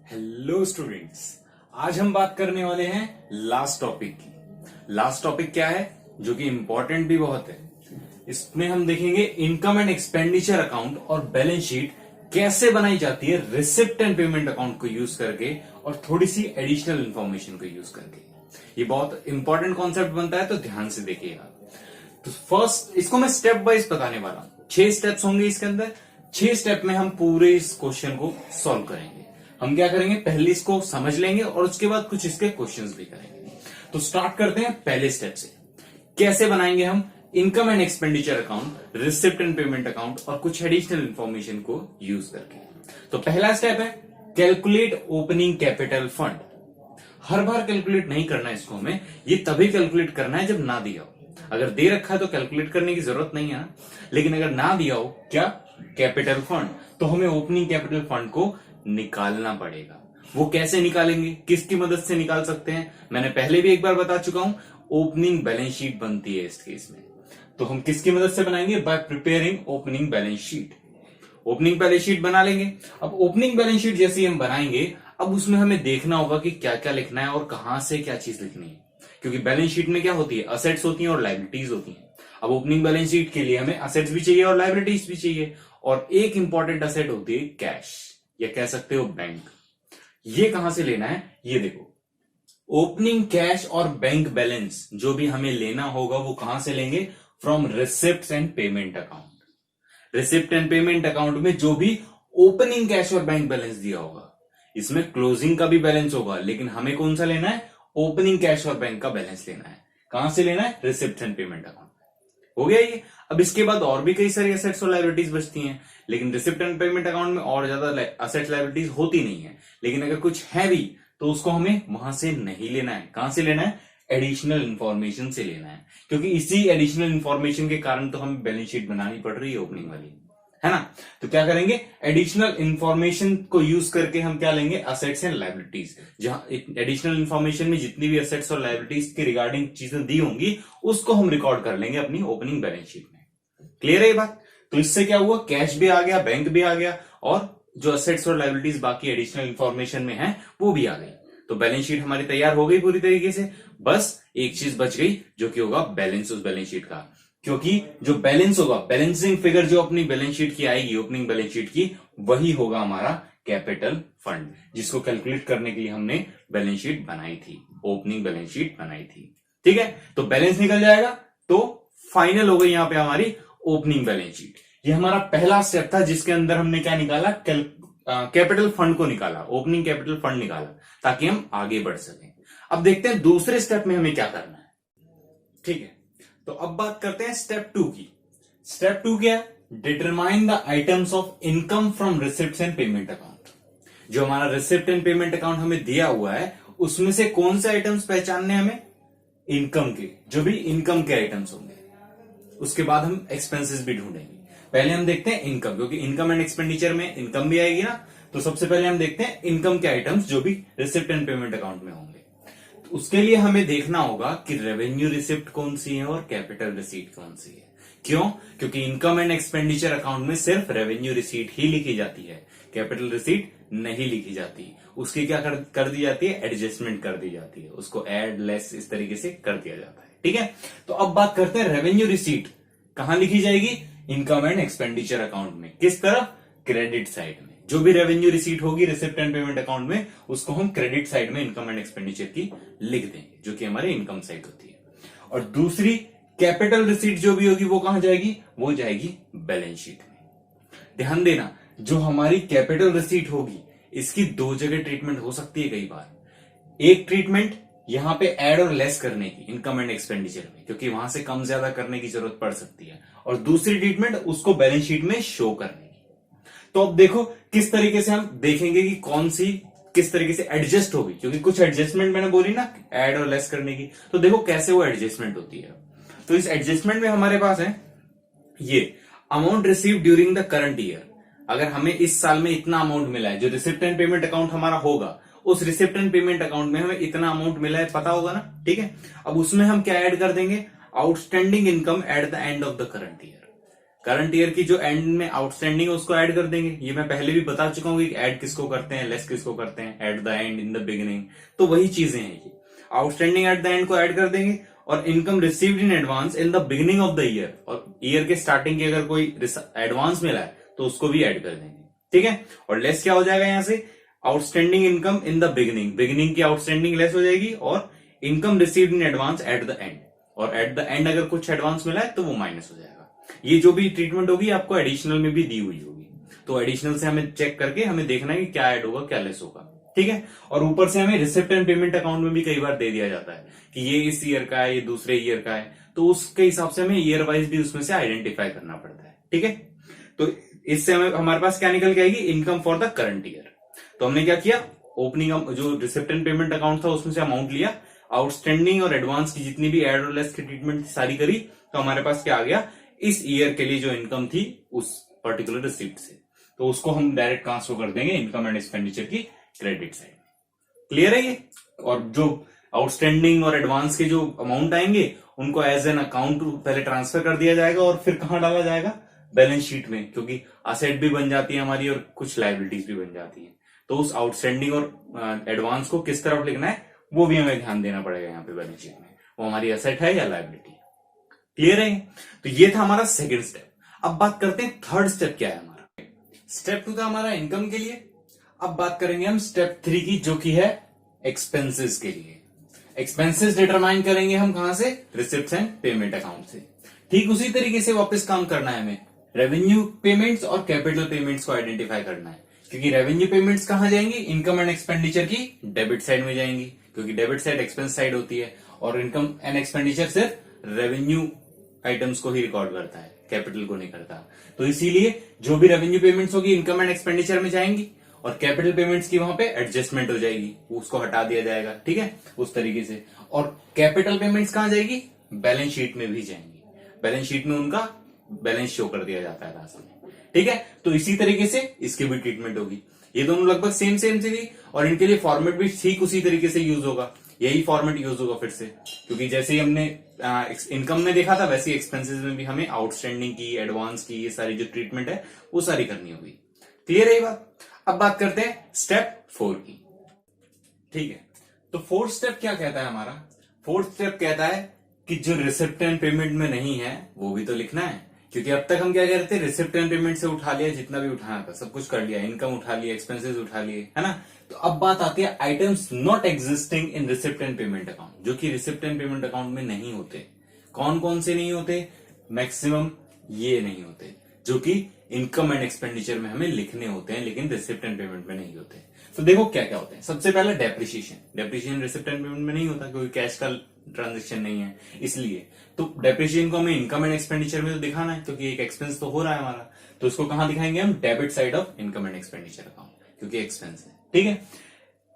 Hello students, आज हम बात करने वाले हैं लास्ट टॉपिक की। लास्ट टॉपिक क्या है जो कि इंपॉर्टेंट भी बहुत है। इसमें हम देखेंगे इनकम एंड एक्सपेंडिचर अकाउंट और बैलेंस शीट कैसे बनाई जाती है रिसिप्ट एंड पेमेंट अकाउंट को यूज करके और थोड़ी सी एडिशनल इंफॉर्मेशन को यूज करके। ये बहुत इंपॉर्टेंट कॉन्सेप्ट बनता है, तो ध्यान से देखिएगा। तो फर्स्ट इसको मैं स्टेप वाइज बताने वाला हूं। 6 स्टेप्स होंगे इसके अंदर। 6 स्टेप में हम पूरे इस क्वेश्चन को सॉल्व करेंगे। हम क्या करेंगे, पहले इसको समझ लेंगे और उसके बाद कुछ इसके क्वेश्चंस भी करेंगे। तो स्टार्ट करते हैं पहले स्टेप से। कैसे बनाएंगे हम income and expenditure account, receipt and payment account और कुछ एडिशनल इंफॉर्मेशन को यूज करके। तो पहला स्टेप है कैलकुलेट ओपनिंग कैपिटल फंड। हर बार कैलकुलेट नहीं करना है इसको हमें, ये तभी कैलकुलेट करना है जब ना दिया हो। अगर दे रखा है तो कैलकुलेट करने की जरूरत नहीं है ना, लेकिन अगर ना दिया हो क्या कैपिटल फंड, तो हमें ओपनिंग कैपिटल फंड को निकालना पड़ेगा। वो कैसे निकालेंगे, किसकी मदद से निकाल सकते हैं, मैंने पहले भी एक बार बता चुका हूं। ओपनिंग बैलेंस शीट बनती है इस केस में। तो हम किसकी मदद से बनाएंगे, bye preparing opening balance sheet. Opening balance sheet बना लेंगे। अब ओपनिंग बैलेंस शीट जैसे हम बनाएंगे, अब उसमें हमें देखना होगा कि क्या क्या लिखना है और कहां से क्या चीज लिखनी है, क्योंकि बैलेंस शीट में क्या होती है, असेट्स होती हैं और लायबिलिटीज होती हैं। अब ओपनिंग बैलेंस शीट के लिए हमें असेट्स भी चाहिए और लायबिलिटीज भी चाहिए, और एक इंपॉर्टेंट असेट होती है कैश, या कह सकते हो बैंक। ये कहां से लेना है, ये देखो। ओपनिंग कैश और बैंक बैलेंस जो भी हमें लेना होगा वो कहां से लेंगे, from receipt and payment account. Receipt and payment account में जो भी ओपनिंग कैश और बैंक बैलेंस दिया होगा, इसमें क्लोजिंग का भी बैलेंस होगा, लेकिन हमें कौन सा लेना है, ओपनिंग कैश और बैंक का बैलेंस लेना है। कहां से लेना है, रिसिप्ट एंड पेमेंट अकाउंट। हो गया ये। अब इसके बाद और भी कई सारी असेट्स और लायबिलिटीज बचती हैं, लेकिन रिसिप्ट एंड पेमेंट अकाउंट में और ज्यादा असेट्स लायबिलिटीज होती नहीं है, लेकिन अगर कुछ है भी तो उसको हमें वहां से नहीं लेना है। कहां से लेना है, एडिशनल इंफॉर्मेशन से लेना है, क्योंकि इसी एडिशनल इंफॉर्मेशन के कारण तो हमें बैलेंस शीट बनानी पड़ रही है ओपनिंग वाली, है ना। तो क्या करेंगे, एडिशनल इंफॉर्मेशन को यूज करके हम क्या लेंगे, असेट्स एंड लायबिलिटीज। जहां एडिशनल इंफॉर्मेशन में जितनी भी असेट्स और लायबिलिटीज के रिगार्डिंग चीजें दी होंगी उसको हम रिकॉर्ड कर लेंगे अपनी ओपनिंग बैलेंस शीट में। क्लियर है ये बात। तो इससे क्या हुआ, कैश भी आ गया, बैंक भी आ गया, और जो असेट्स और लायबिलिटीज बाकी एडिशनल इंफॉर्मेशन में है वो भी आ गई। तो बैलेंस शीट हमारी तैयार हो गई पूरी तरीके से। बस एक चीज बच गई जो कि होगा बैलेंस उस बैलेंस शीट का, क्योंकि जो बैलेंस होगा, बैलेंसिंग फिगर जो अपनी बैलेंस शीट की आएगी, ओपनिंग बैलेंस शीट की, वही होगा हमारा कैपिटल फंड, जिसको कैलकुलेट करने के लिए हमने बैलेंस शीट बनाई थी, ओपनिंग बैलेंस शीट बनाई थी। ठीक है, तो बैलेंस निकल जाएगा, तो फाइनल हो गई यहां पे हमारी ओपनिंग बैलेंस शीट। ये हमारा पहला स्टेप था जिसके अंदर हमने क्या निकाला, कैपिटल फंड को निकाला, ओपनिंग कैपिटल फंड निकाला, ताकि हम आगे बढ़ सकें। अब देखते हैं दूसरे स्टेप में हमें क्या करना है। ठीक है, तो अब बात करते हैं स्टेप 2 की। स्टेप 2 क्या है, determine the items of income from receipt and payment account. जो हमारा रिसिप्ट एंड पेमेंट अकाउंट हमें दिया हुआ है, उसमें से कौन से आइटम्स पहचानने हमें, इनकम के, जो भी इनकम के आइटम्स होंगे। उसके बाद हम एक्सपेंसेस भी ढूंढेंगे। पहले हम देखते हैं इनकम, क्योंकि इनकम एंड एक्सपेंडिचर में इनकम भी आएगी ना। तो सबसे पहले हम देखते हैं इनकम के आइटम्स जो भी रिसिप्ट एंड पेमेंट अकाउंट में होंगे। तो उसके लिए हमें देखना होगा कि रेवेन्यू रिसिप्ट कौन सी है और कैपिटल रिसीट कौन सी है। क्यों, क्योंकि इनकम एंड एक्सपेंडिचर अकाउंट में सिर्फ रेवेन्यू रिसीट ही लिखी जाती है, कैपिटल रिसीट नहीं लिखी जाती। उसकी क्या कर दी जाती है, एडजस्टमेंट कर दी जाती है, उसको एड लेस इस तरीके से कर दिया जाता है। ठीक है, तो अब बात करते हैं रेवेन्यू रिसीट कहां लिखी जाएगी, इनकम एंड एक्सपेंडिचर अकाउंट में। किस तरफ, क्रेडिट साइड में। जो भी रेवेन्यू रिसीट होगी रिसिप्ट एंड पेमेंट अकाउंट में, उसको हम क्रेडिट साइड में इनकम एंड एक्सपेंडिचर की लिख देंगे, जो कि हमारी इनकम साइड होती है। और दूसरी कैपिटल रिसीट जो भी होगी वो कहां जाएगी, वो जाएगी बैलेंस शीट में। ध्यान देना, जो हमारी कैपिटल रिसीट होगी इसकी 2 जगह ट्रीटमेंट हो सकती है कई बार। एक ट्रीटमेंट यहां पे ऐड और लेस करने की इनकम एंड एक्सपेंडिचर में, क्योंकि वहां से कम ज्यादा करने की जरूरत पड़ सकती है, और दूसरी ट्रीटमेंट उसको बैलेंस शीट में शो करने की। तो अब देखो किस तरीके से हम देखेंगे कि कौन सी किस तरीके से एडजस्ट होगी, क्योंकि कुछ एडजस्टमेंट मैंने बोली ना ऐड और लेस करने की। तो देखो कैसे वो एडजस्टमेंट होती है। तो इस एडजस्टमेंट में हमारे पास है ये amount receive during the current year. अगर हमें इस साल में इतना अमाउंट मिला है, जो रिसिप्ट एंड पेमेंट अकाउंट हमारा होगा, उस रिसिप्ट एंड पेमेंट अकाउंट में हमें इतना अमाउंट मिला है, पता होगा ना। ठीक है, अब उसमें हम क्या ऐड कर देंगे, outstanding income at the end of the current year. Current year की जो एंड में आउटस्टैंडिंग है उसको ऐड कर देंगे। ये मैं पहले भी बता चुका हूँ कि ऐड किसको करते हैं, लेस किसको करते हैं, at the end, in the beginning. तो वही चीजें हैं ये, आउटस्टैंडिंग एट द एंड को ऐड कर देंगे और income received in advance in the beginning of the year, और ईयर के स्टार्टिंग की अगर कोई एडवांस मिला है तो उसको भी ऐड कर देंगे, ठीक है। और लेस क्या हो जाएगा यहां से, outstanding income in the beginning, beginning की आउटस्टैंडिंग लेस हो जाएगी, और income received in advance at the end, और एट द एंड अगर कुछ एडवांस मिला है तो वो माइनस हो जाएगा। ये जो भी ट्रीटमेंट होगी आपको एडिशनल में भी दी हुई होगी, तो एडिशनल से हमें चेक करके हमें देखना है कि क्या ऐड होगा क्या लेस होगा, ठीक है। और ऊपर से हमें रिसिप्ट एंड पेमेंट अकाउंट में भी कई बार दे दिया जाता है कि ये इस ईयर का है, ये दूसरे ईयर का है, तो उसके हिसाब से हमें ईयर वाइज भी उसमें से आइडेंटिफाई करना पड़ता है, ठीक है। तो इससे हमारे पास क्या निकल के आएगी, income for the current year. तो हमने क्या किया, ओपनिंग जो रिसिप्ट एंड पेमेंट अकाउंट था उसमें से अमाउंट लिया, आउटस्टैंडिंग और एडवांस की जितनी भी एड और लेस की ट्रीटमेंट सारी करी, तो हमारे पास क्या आ गया, इस ईयर के लिए जो इनकम थी उस पर्टिकुलर रिसिप्ट से, तो उसको हम डायरेक्ट ट्रांसफर कर देंगे इनकम एंड एक्सपेंडिचर की क्रेडिट साइड। क्लियर है ये। और जो आउटस्टैंडिंग और एडवांस के जो अमाउंट आएंगे उनको एज एन अकाउंट पहले ट्रांसफर कर दिया जाएगा और फिर कहां डाला जाएगा, बैलेंस शीट में, क्योंकि असेट भी बन जाती है हमारी और कुछ लायबिलिटीज भी बन जाती है। तो उस आउटस्टैंडिंग और एडवांस को किस तरफ लिखना है वो भी हमें ध्यान देना पड़ेगा यहाँ पे बैलेंस शीट में, वो हमारी असेट है या लायबिलिटी। क्लियर है। तो ये था हमारा सेकेंड स्टेप। अब बात करते हैं थर्ड स्टेप क्या है हमारा। स्टेप 2 था हमारा इनकम के लिए। अब बात करेंगे हम स्टेप 3 की, जो की है एक्सपेंसेस के लिए। एक्सपेंसेस डिटरमाइन करेंगे हम कहां से, रिसिप्ट्स एंड पेमेंट अकाउंट से। ठीक उसी तरीके से वापस काम करना है हमें, रेवेन्यू पेमेंट्स और कैपिटल पेमेंट्स को आइडेंटिफाई करना है, क्योंकि रेवेन्यू पेमेंट्स कहां जाएंगी, इनकम एंड एक्सपेंडिचर की डेबिट साइड में जाएंगी, क्योंकि डेबिट साइड एक्सपेंस साइड होती है, और इनकम एंड एक्सपेंडिचर सिर्फ रेवेन्यू आइटम्स को ही रिकॉर्ड करता है, कैपिटल को नहीं करता। तो इसीलिए जो भी रेवेन्यू पेमेंट्स होगी इनकम एंड एक्सपेंडिचर में जाएंगी, और कैपिटल पेमेंट्स की वहां पे एडजस्टमेंट हो जाएगी, उसको हटा दिया जाएगा, ठीक है, उस तरीके से। और कैपिटल पेमेंट्स कहां जाएगी, बैलेंस शीट में भी जाएंगी, बैलेंस शीट में उनका बैलेंस शो कर दिया जाता है लास्ट में, ठीक है। तो इसी तरीके से इसकी भी ट्रीटमेंट होगी। ये दोनों लगभग सेम सेम से भी, और इनके लिए फॉर्मेट भी ठीक उसी तरीके से यूज होगा, यही फॉर्मेट यूज होगा फिर से, क्योंकि जैसे ही हमने इनकम में देखा था वैसे एक्सपेंसेस में भी हमें आउटस्टैंडिंग की, एडवांस की, ये सारी जो ट्रीटमेंट है वो सारी करनी होगी। क्लियर है ये बात। अब बात करते हैं स्टेप 4 की, ठीक है। तो फोर्थ स्टेप क्या कहता है हमारा, फोर्थ स्टेप कहता है कि जो रिसिप्ट एंड पेमेंट में नहीं है वो भी तो लिखना है, क्योंकि अब तक हम क्या कह रहे थे, रिसिप्ट एंड पेमेंट से उठा लिया, जितना भी उठाना था सब कुछ कर लिया, इनकम उठा लिया, एक्सपेंसेस उठा लिए, है ना। तो अब बात आती है items not existing in receipt and payment account, जो कि रिसिप्ट एंड पेमेंट अकाउंट में नहीं होते। कौन कौन से नहीं होते, मैक्सिमम ये नहीं होते, जो कि इनकम एंड एक्सपेंडिचर में हमें लिखने होते हैं, लेकिन रिसिप्ट एंड पेमेंट में नहीं होते। तो देखो क्या क्या होते हैं। सबसे पहले depreciation, depreciation receipt and payment में नहीं होता, क्योंकि कैश का ट्रांजेक्शन नहीं है, इसलिए। तो डेप्रिसिएशन को हमें इनकम एंड एक्सपेंडिचर में तो दिखाना है, क्योंकि एक एक्सपेंस तो हो रहा है हमारा, तो उसको कहां दिखाएंगे हम, debit side of income and expenditure account, क्योंकि एक्सपेंस है, ठीक है।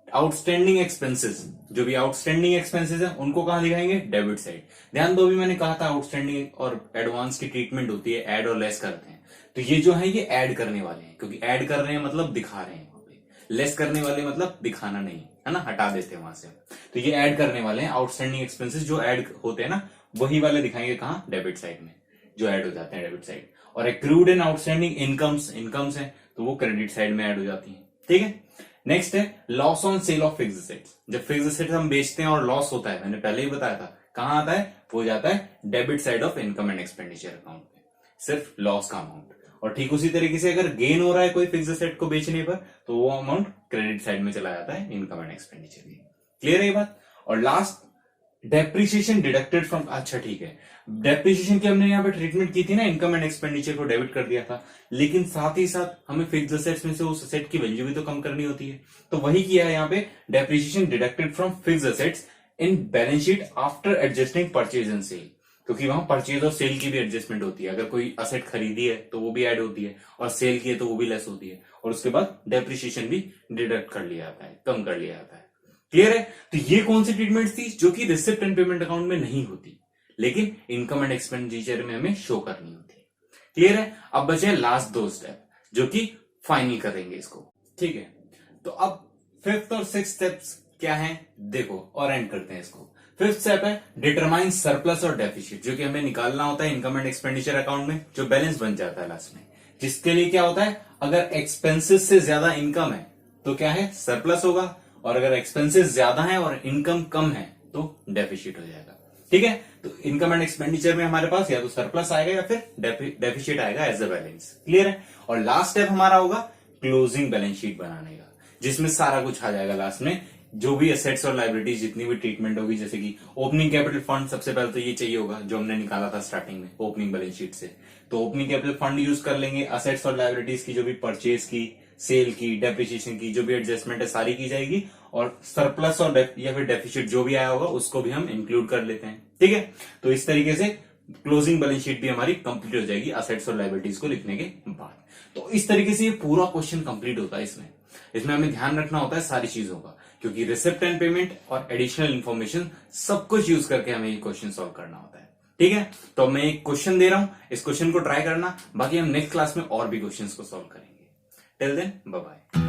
आउटस्टैंडिंग एक्सपेंसेस, जो भी आउटस्टैंडिंग एक्सपेंसेस है उनको कहां दिखाएंगे, डेबिट साइड। ध्यान दो, भी मैंने कहा था आउटस्टैंडिंग और एडवांस की ट्रीटमेंट होती है, ऐड और लेस करते हैं, तो ये जो है ये ऐड करने वाले हैं, क्योंकि ऐड कर रहे हैं मतलब दिखा रहे हैं, वहां पे लेस करने वाले मतलब दिखाना नहीं है ना, हटा देते हैं वहां से। तो ये ऐड करने वाले हैं, आउटस्टैंडिंग एक्सपेंसेस जो ऐड होते हैं ना वही वाले दिखाएंगे कहां, डेबिट साइड में, जो ऐड हो जाते हैं डेबिट साइड। और एक्रूड एंड आउटस्टैंडिंग इनकम्स है तो वो क्रेडिट साइड में ऐड हो जाती है, ठीक है। नेक्स्ट है loss on sale of fixed assets. जब फिक्स्ड एसेट्स हम बेचते हैं और लॉस होता है, मैंने पहले ही बताया था, कहां आता है, वो जाता है debit side of income and expenditure account में, सिर्फ लॉस का अमाउंट। और ठीक उसी तरीके से अगर गेन हो रहा है कोई फिक्स्ड एसेट को बेचने पर, तो वो अमाउंट क्रेडिट साइड में चला जाता है इनकम एंड एक्सपेंडिचर की। क्लियर है ये बात। और लास्ट डेप्रिसिएशन डिडक्टेड फ्रॉम, अच्छा ठीक है, डेप्रिसिएशन की हमने यहाँ पे ट्रीटमेंट की थी ना, इनकम एंड एक्सपेंडिचर को डेबिट कर दिया था, लेकिन साथ ही साथ हमें फिक्स्ड एसेट्स में से उस एसेट की वैल्यू भी तो कम करनी होती है, तो वही किया है यहाँ पे, depreciation deducted from fixed assets in balance sheet after adjusting purchase and sale, क्योंकि वहां परचेज और सेल की भी एडजस्टमेंट होती है। अगर कोई असेट खरीदी है तो वो भी ऐड होती है, और सेल की है तो वो भी लेस होती है, और उसके बाद डेप्रिसिएशन भी डिडक्ट कर लिया जाता है, कम कर लिया जाता है। क्लियर है। तो ये कौन सी ट्रीटमेंट थी, जो कि रिसिप्ट एंड पेमेंट अकाउंट में नहीं होती, लेकिन इनकम एंड एक्सपेंडिचर में हमें शो करनी होती है। क्लियर है। अब बचे लास्ट 2 स्टेप, जो कि फाइनल करेंगे इसको, ठीक है। तो अब 5th और 6th स्टेप्स क्या है, देखो और एंड करते हैं इसको। फिफ्थ स्टेप है डिटरमाइन सरप्लस और डेफिसिट, जो कि हमें निकालना होता है इनकम एंड एक्सपेंडिचर अकाउंट में, जो बैलेंस बन जाता है लास्ट में, जिसके लिए क्या होता है, अगर एक्सपेंसेस से ज्यादा इनकम है तो क्या है, सरप्लस होगा, और अगर एक्सपेंसेस ज्यादा है और इनकम कम है तो डेफिसिट हो जाएगा। ठीक है, तो इनकम एंड एक्सपेंडिचर में हमारे पास या तो सरप्लस आएगा या फिर डेफिसिट आएगा एज अ बैलेंस। क्लियर है। और लास्ट स्टेप हमारा होगा क्लोजिंग बैलेंस शीट बनाने का, जिसमें सारा कुछ आ जाएगा लास्ट में, जो भी एसेट्स और लाइबिलिटीज जितनी भी ट्रीटमेंट होगी, जैसे कि ओपनिंग कैपिटल फंड, सबसे पहले तो ये चाहिए होगा जो हमने निकाला था स्टार्टिंग में ओपनिंग बैलेंस शीट से, तो ओपनिंग कैपिटल फंड यूज कर लेंगे। असेट्स और लाइबिलिटीज की जो भी परचेज की, सेल की, डेप्रिसिएशन की जो भी एडजस्टमेंट है सारी की जाएगी, और सरप्लस और या फिर डेफिसिट जो भी आया होगा उसको भी हम इंक्लूड कर लेते हैं। ठीक है, तो इस तरीके से क्लोजिंग बैलेंस शीट भी हमारी कंप्लीट हो जाएगी असेट्स और लाइबिलिटीज को लिखने के बाद। तो इस तरीके से ये पूरा क्वेश्चन कंप्लीट होता है। इसमें हमें ध्यान रखना होता है सारी चीजों का, क्योंकि रिसिप्ट एंड पेमेंट और एडिशनल इन्फॉर्मेशन सब कुछ यूज करके हमें ये क्वेश्चन सॉल्व करना होता है। ठीक है, तो मैं एक क्वेश्चन दे रहा हूं, इस क्वेश्चन को ट्राई करना, बाकी हम नेक्स्ट क्लास में और भी क्वेश्चंस को सॉल्व करेंगे। Till then bye bye.